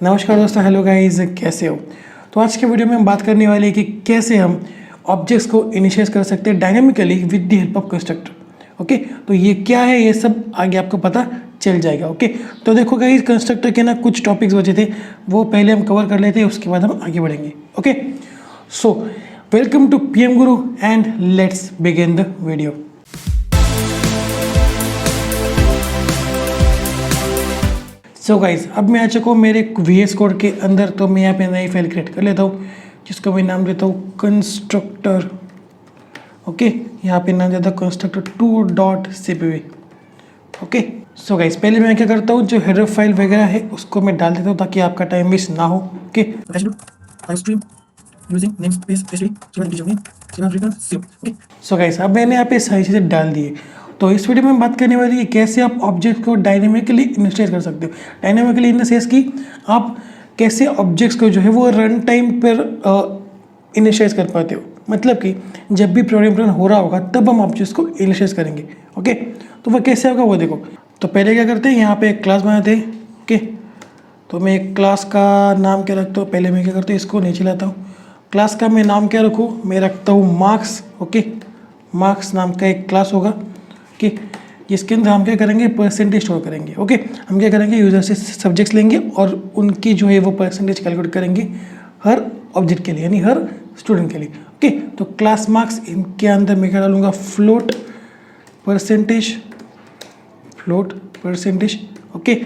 नमस्कार दोस्तों, hello guys, कैसे हो। तो आज के वीडियो में हम बात करने वाले हैं कि कैसे हम ऑब्जेक्ट्स को इनिशियलाइज कर सकते हैं dynamically with the help of constructor. Okay, तो ये क्या है ये सब आगे आपको पता चल जाएगा। ओके, तो देखो गाइस, कंस्ट्रक्टर के ना कुछ टॉपिक्स बचे थे, वो पहले हम कवर कर लेते हैं, उसके बाद हम आगे बढ़ेंगे। Okay, so welcome to PM Guru and let's begin the video. So guys, अब मैं आ चुका हूँ मेरे VS कोड के अंदर। तो मैं यहाँ पे नई फाइल क्रिएट कर लेता हूँ जिसको मैं नाम देता हूँ कंस्ट्रक्टर। ओके, यहाँ पे नाम देता हूँ constructor 2.cpv। Okay, so guys, पहले मैं क्या करता हूँ, जो हेडर फाइल वगैरह है उसको मैं डाल देता हूँ ताकि आपका टाइम वेस्ट ना हो। ओके, सो गाइस, अब मैंने यहाँ पे सारी चीज़ें डाल दी है। तो इस वीडियो में हम बात करने वाली है कैसे आप ऑब्जेक्ट को डायनेमिकली इनिशियलाइज कर सकते हो। डायनेमिकली इन द सेंस कि आप कैसे ऑब्जेक्ट्स को जो है वो रन टाइम पर इनिशियलाइज कर पाते हो। मतलब कि जब भी प्रोग्राम रन हो रहा होगा तब हम ऑब्जेक्ट्स को इनिशियलाइज करेंगे। ओके, तो वह कैसे होगा वो देखो। तो पहले क्या करते हैं, यहाँ पे एक क्लास बनाते हैं। ओके, तो मैं एक क्लास का नाम क्या रखता हूँ, पहले मैं क्या करता हूँ, इसको नीचे लाता हूँ। क्लास का मैं नाम क्या रखूँ, मैं रखता हूँ मार्क्स। ओके, मार्क्स नाम का एक क्लास होगा। ओके, जिसके अंदर हम क्या करेंगे, परसेंटेज स्टोर करेंगे। ओके, हम क्या करेंगे, यूजर से सब्जेक्ट्स लेंगे और उनकी जो है वो परसेंटेज कैलकुलेट करेंगे हर ऑब्जेक्ट के लिए, यानी हर स्टूडेंट के लिए। ओके, तो क्लास मार्क्स, इनके अंदर मैं क्या डालूंगा, फ्लोट परसेंटेज। ओके,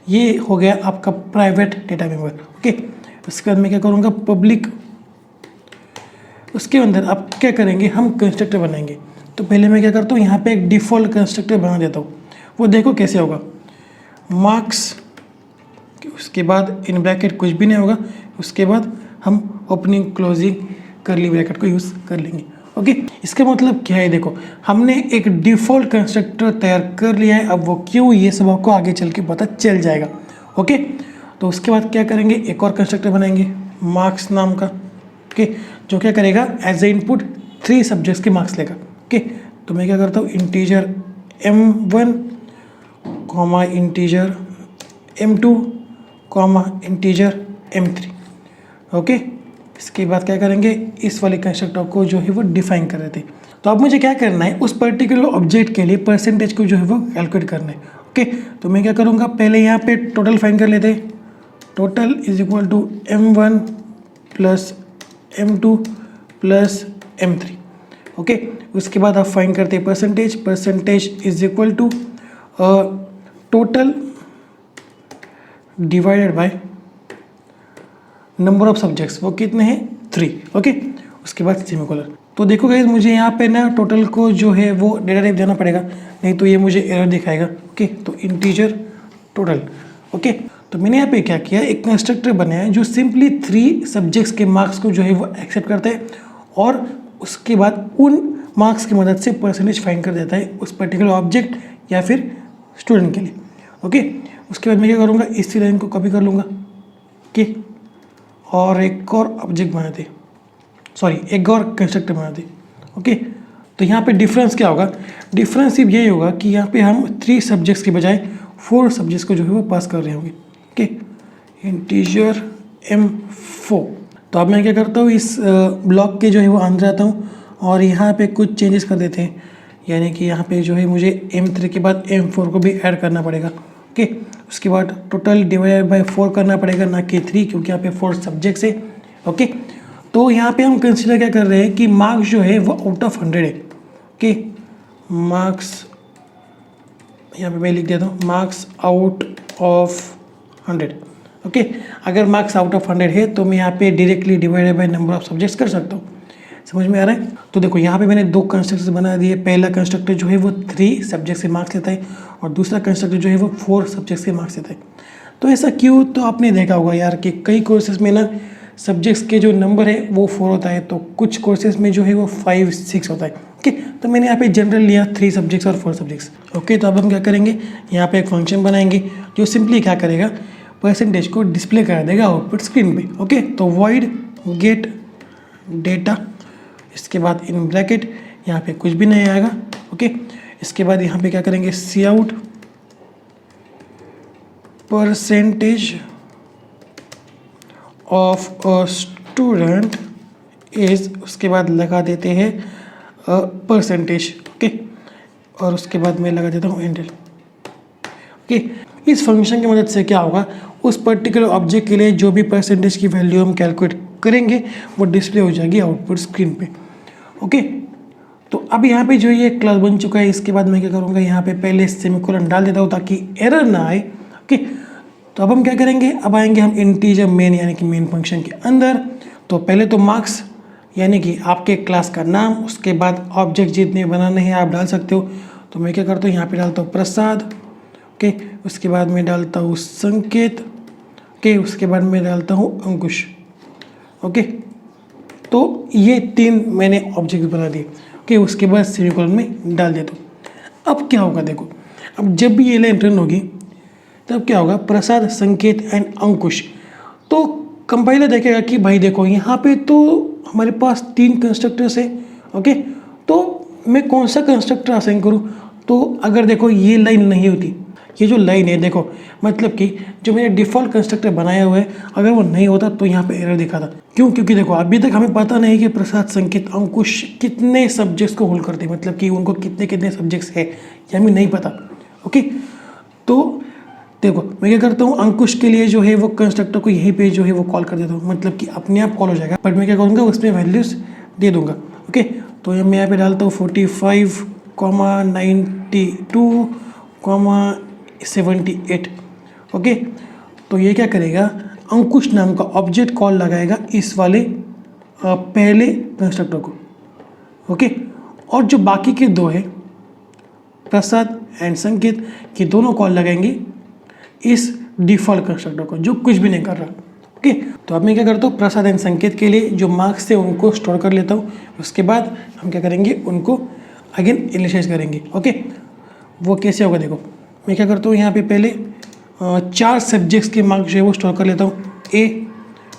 ये हो गया आपका प्राइवेट डेटा मेंबर। ओके, उसके बाद मैं क्या करूँगा, पब्लिक। उसके अंदर आप क्या करेंगे, हम कंस्ट्रक्टर बनाएंगे। तो पहले मैं क्या करता हूँ, यहाँ पे एक डिफ़ॉल्ट कंस्ट्रक्टर बना देता हूँ। वो देखो कैसे होगा, मार्क्स, उसके बाद इन ब्रैकेट कुछ भी नहीं होगा, उसके बाद हम ओपनिंग क्लोजिंग करली ब्रैकेट को यूज़ कर लेंगे। ओके, इसका मतलब क्या है, देखो हमने एक डिफ़ॉल्ट कंस्ट्रक्टर तैयार कर लिया है। अब वो क्यों, ये सब आपको आगे चल के पता चल जाएगा। ओके, तो उसके बाद क्या करेंगे, एक और कंस्ट्रक्टर बनाएंगे मार्क्स नाम का। ओके, जो क्या करेगा, एज ए इनपुट 3 सब्जेक्ट्स के मार्क्स लेगा। ओके, तो मैं क्या करता हूँ, integer m1 comma integer m2 comma integer m3। Okay, इसके बाद क्या करेंगे, इस वाले कंस्ट्रक्टर को जो है वो डिफाइन कर रहे थे। तो अब मुझे क्या करना है, उस पर्टिकुलर ऑब्जेक्ट के लिए परसेंटेज को जो है वो कैलकुलेट करना है। ओके, तो मैं क्या करूँगा, पहले यहाँ पे टोटल फाइन कर लेते हैं। Total is equal to m1 plus m2 plus m3। Okay, उसके बाद आप फाइन करते हैं percentage is equal to total divided by number of subjects, वो कितने हैं, 3। ओके, उसके बाद सेमीकोलन। तो देखो गाइस, मुझे यहाँ पे ना टोटल को जो है वो डेटा टाइप देना पड़ेगा, नहीं तो ये मुझे एरर दिखाएगा। ओके, तो इंटीजर टोटल। ओके, तो मैंने यहाँ पे क्या किया, एक कंस्ट्रक्टर बनाया है जो सिंपली 3 सब्जेक्ट्स के मार्क्स को जो है वो एक्सेप्ट करता है और उसके बाद उन मार्क्स की मदद से परसेंटेज फाइन कर देता है उस पर्टिकुलर ऑब्जेक्ट या फिर स्टूडेंट के लिए। ओके, उसके बाद मैं क्या करूँगा, इसी लाइन को कॉपी कर लूँगा। ओके, और एक और ऑब्जेक्ट बनाते, एक और कंस्ट्रक्टर बनाते। ओके, तो यहाँ पे डिफरेंस क्या होगा, डिफरेंस सिर्फ यही होगा कि यहाँ पे हम 3 सब्जेक्ट्स के बजाय 4 सब्जेक्ट्स को जो है वो पास कर रहे होंगे। Okay, integer m4। तो अब मैं क्या करता हूँ, इस ब्लॉक के जो है वो अंदर आता हूँ और यहाँ पे कुछ चेंजेस कर देते हैं, यानी कि यहाँ पे जो है मुझे m3 के बाद m4 को भी ऐड करना पड़ेगा। ओके, उसके बाद टोटल डिवाइडेड बाय 4 करना पड़ेगा, ना कि 3, क्योंकि यहाँ पे 4 सब्जेक्ट्स है। ओके, तो यहाँ पे हम कंसिडर क्या कर रहे हैं कि मार्क्स जो है वो आउट ऑफ 100 है। ओके, मार्क्स यहाँ पे मैं लिख देता हूँ, मार्क्स आउट ऑफ 100। ओके, अगर मार्क्स आउट ऑफ 100 है तो मैं यहाँ पे directly divided by number of subjects कर सकता हूँ। समझ में आ रहा है। तो देखो यहाँ पे मैंने 2 कंस्ट्रक्टर्स बना दिए। पहला कंस्ट्रक्टर जो है वो 3 सब्जेक्ट से मार्क्स लेता है और दूसरा कंस्ट्रक्टर जो है वो 4 सब्जेक्ट से मार्क्स लेता है। तो ऐसा क्यों, तो आपने देखा होगा यार कि कई कोर्सेज में ना सब्जेक्ट्स के जो नंबर है वो 4 होता है, तो कुछ कोर्सेज में जो है वो 5, 6 होता है। ओके, तो मैंने यहाँ पे जनरल लिया 3 सब्जेक्ट्स और 4 सब्जेक्ट्स। ओके, तो अब हम क्या करेंगे, यहाँ पे एक फंक्शन बनाएंगे जो सिंपली क्या करेगा, परसेंटेज को डिस्प्ले कर देगा आउटपुट स्क्रीन पे। ओके, तो वॉइड गेट डेटा, इसके बाद इन ब्रैकेट, यहाँ पे कुछ भी नहीं आएगा। ओके, इसके बाद यहाँ पे क्या करेंगे, see out percentage of a student is, उसके बाद लगा देते हैं परसेंटेज, ओके, और उसके बाद मैं लगा देता हूँ एंडल, ओके। इस फंक्शन की मदद से क्या होगा, उस पर्टिकुलर ऑब्जेक्ट के लिए जो भी परसेंटेज की वैल्यू हम कैलकुलेट करेंगे वो डिस्प्ले हो जाएगी आउटपुट स्क्रीन पे, ओके। तो अब यहाँ पे जो ये क्लास बन चुका है, इसके बाद मैं क्या करूँगा, यहाँ पे पहले सेमीकोलन डाल देता हूँ ताकि एरर ना आए, ओके। तो अब हम क्या करेंगे, अब आएंगे हम इंटीजर मेन यानी कि मेन फंक्शन के अंदर। तो पहले तो मार्क्स यानी कि आपके क्लास का नाम, उसके बाद ऑब्जेक्ट जितने बनाने हैं आप डाल सकते हो। तो मैं क्या करता हूँ, यहाँ पे डालता हूँ प्रसाद, ओके, उसके बाद मैं डालता हूँ संकेत, ओके, उसके बाद मैं डालता हूँ अंकुश, ओके। तो ये 3 मैंने ऑब्जेक्ट बना दिए, ओके। उसके बाद सेमीकोलन में डाल देता हूँ। अब क्या होगा देखो, अब जब भी ये लाइन रन होगी तब क्या होगा, प्रसाद, संकेत एंड अंकुश। तो कंपाइलर देखेगा कि भाई देखो यहाँ पे तो हमारे पास 3 कंस्ट्रक्टर्स है, ओके। तो मैं कौन सा कंस्ट्रक्टर असाइन करूँ। तो अगर देखो ये लाइन नहीं होती, ये जो लाइन है देखो, मतलब कि जो मैंने डिफ़ॉल्ट कंस्ट्रक्टर बनाया हुआ है, अगर वो नहीं होता तो यहाँ पे एरर दिखाता। क्यों? क्योंकि देखो अभी तक हमें पता नहीं कि प्रसाद, संकेत, अंकुश कितने सब्जेक्ट्स को होल्ड करते हैं, मतलब कि उनको कितने कितने सब्जेक्ट्स है ये हमें नहीं पता, ओके। तो देखो मैं क्या करता हूँ, अंकुश के लिए जो है वो कंस्ट्रक्टर को यहीं पे जो है वो कॉल कर देता हूँ, मतलब कि अपने आप कॉल हो जाएगा। बट मैं क्या करूँगा, उसमें वैल्यूज़ दे दूँगा, ओके। तो मैं यहाँ पे डालता हूँ 45,92,78, ओके। तो ये क्या करेगा, अंकुश नाम का ऑब्जेक्ट कॉल लगाएगा इस वाले पहले कंस्ट्रक्टर को, ओके। और जो बाकी के 2 है प्रसाद एंड संकेत, के दोनों कॉल लगाएंगे इस डिफ़ॉल्ट कंस्ट्रक्टर को जो कुछ भी नहीं कर रहा, ओके। तो अब मैं क्या करता हूँ, प्रसाद एंड संकेत के लिए जो मार्क्स थे उनको स्टोर कर लेता हूँ। उसके बाद हम क्या करेंगे, उनको अगेन इनिशियलाइज करेंगे, ओके। वो कैसे होगा देखो, मैं क्या करता हूँ, यहाँ पे पहले 4 सब्जेक्ट्स के मार्क्स जो है वो स्टोर कर लेता हूँ। ए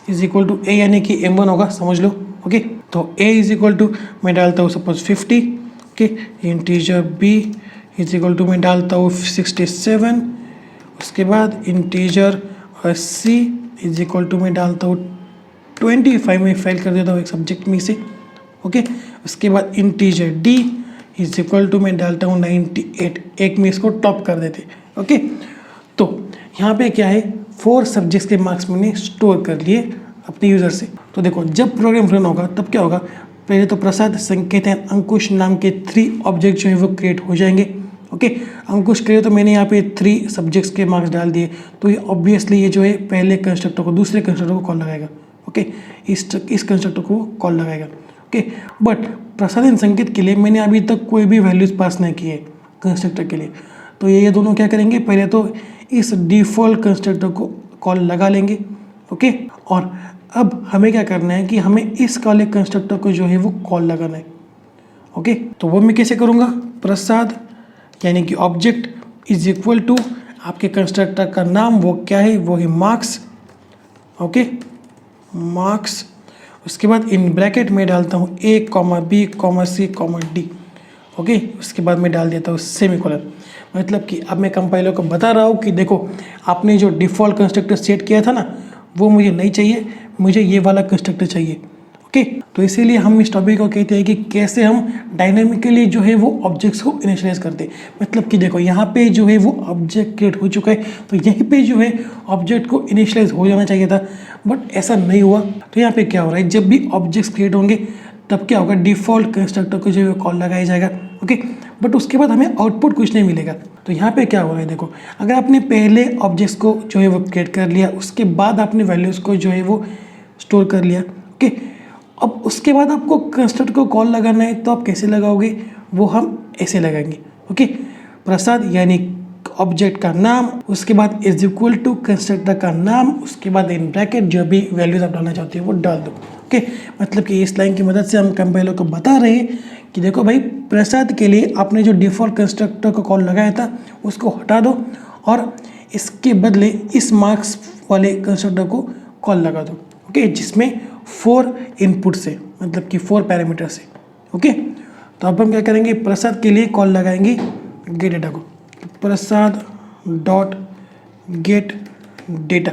इज इक्वल टू, ए यानी कि M1 होगा, समझ लो, ओके। तो ए इज इक्वल टू मैं डालता हूँ suppose 50, okay. Integer B is equal to मैं डालता हूँ 67, उसके बाद integer C is equal to मैं डालता हूँ 25, में फेल कर देता हूँ एक सब्जेक्ट में से, ओके। उसके बाद integer D is equal to मैं डालता हूँ 98, एक में इसको टॉप कर देते, ओके। तो यहाँ पे क्या है, 4 सब्जेक्ट्स के मार्क्स मैंने स्टोर कर लिए अपने यूज़र से। तो देखो जब प्रोग्राम रन होगा तब क्या होगा, पहले तो प्रसाद, संकेत एंड अंकुश नाम के 3 ऑब्जेक्ट जो है वो क्रिएट हो जाएंगे, ओके। अंकुश के लिए तो मैंने यहाँ पे 3 सब्जेक्ट्स के मार्क्स डाल दिए, तो ये ऑब्वियसली ये जो है पहले कंस्ट्रक्टर को दूसरे कंस्ट्रक्टर को कॉल लगाएगा, ओके। इस कंस्ट्रक्टर को कॉल लगाएगा, ओके। बट प्रसाद एंड संकेत के लिए मैंने अभी तक कोई भी वैल्यूज़ पास नहीं की है कंस्ट्रक्टर के लिए। तो ये दोनों क्या करेंगे, पहले तो इस डिफ़ॉल्ट कंस्ट्रक्टर को कॉल लगा लेंगे, ओके। और अब हमें क्या करना है कि हमें इस वाले कंस्ट्रक्टर को जो है वो कॉल लगाना है, ओके। तो वो मैं कैसे करूँगा, प्रसाद यानी कि ऑब्जेक्ट इज इक्वल टू आपके कंस्ट्रक्टर का नाम, वो क्या है, वो है मार्क्स, ओके, मार्क्स। उसके बाद इन ब्रैकेट में डालता हूँ A, B, C, D, okay. उसके बाद मैं डाल देता हूँ सेमीकोलन। मतलब कि अब मैं कंपाइलर को बता रहा हूँ कि देखो आपने जो डिफ़ॉल्ट कंस्ट्रक्टर सेट किया था ना, वो मुझे नहीं चाहिए, मुझे ये वाला कंस्ट्रक्टर चाहिए, ओके। तो इसीलिए हम इस टॉपिक को कहते हैं कि कैसे हम डायनेमिकली जो है वो ऑब्जेक्ट्स को इनिशियलाइज करते हैं। मतलब कि देखो यहाँ पे जो है वो ऑब्जेक्ट क्रिएट हो चुका है, तो यहीं पे जो है ऑब्जेक्ट को इनिशियलाइज हो जाना चाहिए था, बट ऐसा नहीं हुआ। तो यहाँ पे क्या हो रहा है, जब भी ऑब्जेक्ट्स क्रिएट होंगे तब क्या होगा, डिफ़ॉल्ट कंस्ट्रक्टर को जो है कॉल लगाया जाएगा, ओके। बट उसके बाद हमें आउटपुट कुछ नहीं मिलेगा। तो यहाँ पे क्या हो रहा है देखो, अगर आपने पहले ऑब्जेक्ट्स को जो है वो क्रिएट कर लिया, उसके बाद आपने वैल्यूज़ को जो है वो स्टोर कर लिया, ओके। अब उसके बाद आपको कंस्ट्रक्टर को कॉल लगाना है, तो आप कैसे लगाओगे, वो हम ऐसे लगाएंगे, ओके। प्रसाद यानी ऑब्जेक्ट का नाम, उसके बाद इज इक्वल टू कंस्ट्रक्टर का नाम, उसके बाद इन ब्रैकेट जो भी वैल्यूज आप डालना चाहते हो वो डाल दो, ओके। मतलब कि इस लाइन की मदद से हम कंपाइलर को बता रहे हैं कि देखो भाई प्रसाद के लिए आपने जो डिफ़ॉल्ट कंस्ट्रक्टर को कॉल लगाया था उसको हटा दो और इसके बदले इस मार्क्स वाले कंस्ट्रक्टर को कॉल लगा दो, ओके, जिसमें 4 इनपुट से, मतलब कि 4 पैरामीटर से, ओके। तो अब हम क्या करेंगे, प्रसाद के लिए कॉल लगाएंगे गेट डेटा को, प्रसाद डॉट गेट डेटा,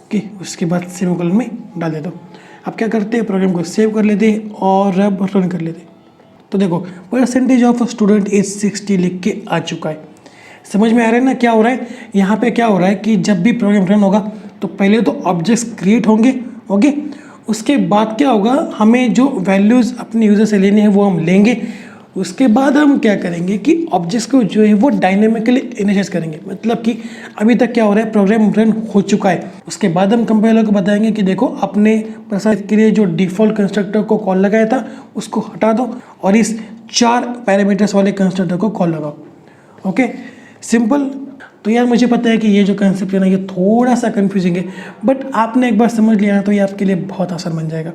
ओके, उसके बाद सेमीकोलन में डाल देता हूँ। अब क्या करते हैं, प्रोग्राम को सेव कर लेते हैं और अब रन कर लेते हैं। तो देखो परसेंटेज ऑफ स्टूडेंट इज 60 लिख के आ चुका है। समझ में आ रहा है ना क्या हो रहा है। यहाँ पे क्या हो रहा है कि जब भी प्रोग्राम रन होगा तो पहले तो ऑब्जेक्ट्स क्रिएट होंगे, ओके, उसके बाद क्या होगा, हमें जो वैल्यूज़ अपने यूज़र से लेने हैं वो हम लेंगे। उसके बाद हम क्या करेंगे कि ऑब्जेक्ट्स को जो है वो डायनेमिकली इनिशियलाइज करेंगे। मतलब कि अभी तक क्या हो रहा है, प्रोग्राम रन हो चुका है। उसके बाद हम कंपाइलर को बताएंगे कि देखो अपने प्रसाद के लिए जो डिफ़ॉल्ट कंस्ट्रक्टर को कॉल लगाया था उसको हटा दो और इस 4 पैरामीटर्स वाले कंस्ट्रक्टर को कॉल लगाओ। Okay, simple. तो यार मुझे पता है कि ये जो कंसेप्ट है ना ये थोड़ा सा कंफ्यूजिंग है, बट आपने एक बार समझ लिया ना तो ये आपके लिए बहुत आसान बन जाएगा।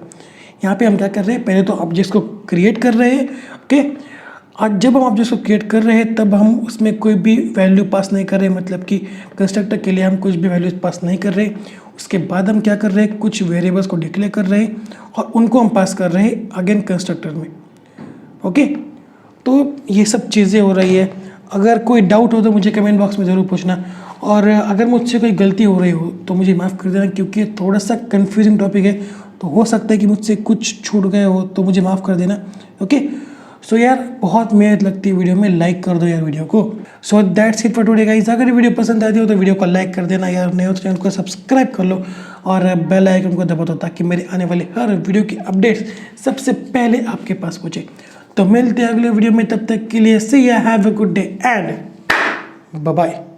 यहाँ पे हम क्या कर रहे हैं, पहले तो ऑब्जेक्ट्स को क्रिएट कर रहे हैं, ओके। आज जब हम ऑब्जेक्ट्स को क्रिएट कर रहे हैं तब हम उसमें कोई भी वैल्यू पास नहीं कर रहे, मतलब कि कंस्ट्रक्टर के लिए हम कुछ भी वैल्यूज पास नहीं कर रहे। उसके बाद हम क्या कर रहे हैं, कुछ वेरिएबल्स को डिक्लेयर कर रहे हैं और उनको हम पास कर रहे हैं अगेन कंस्ट्रक्टर में, ओके। तो ये सब चीज़ें हो रही है। अगर कोई डाउट हो तो मुझे कमेंट बॉक्स में ज़रूर पूछना, और अगर मुझसे कोई गलती हो रही हो तो मुझे माफ़ कर देना, क्योंकि थोड़ा सा कंफ्यूजिंग टॉपिक है, तो हो सकता है कि मुझसे कुछ छूट गए हो तो मुझे माफ़ कर देना, ओके। सो यार बहुत मेहनत लगती है वीडियो में, लाइक कर दो यार वीडियो को। So that's it for today guys. अगर वीडियो पसंद आती हो तो वीडियो को लाइक कर देना यार, नए हो तो चैनल को सब्सक्राइब कर लो और बेल आइकन को दबा दो ताकि मेरे आने वाले हर वीडियो की अपडेट्स सबसे पहले आपके पास पहुँचे। तो मिलते हैं अगले वीडियो में, तब तक के लिए see ya have a good day and bye bye.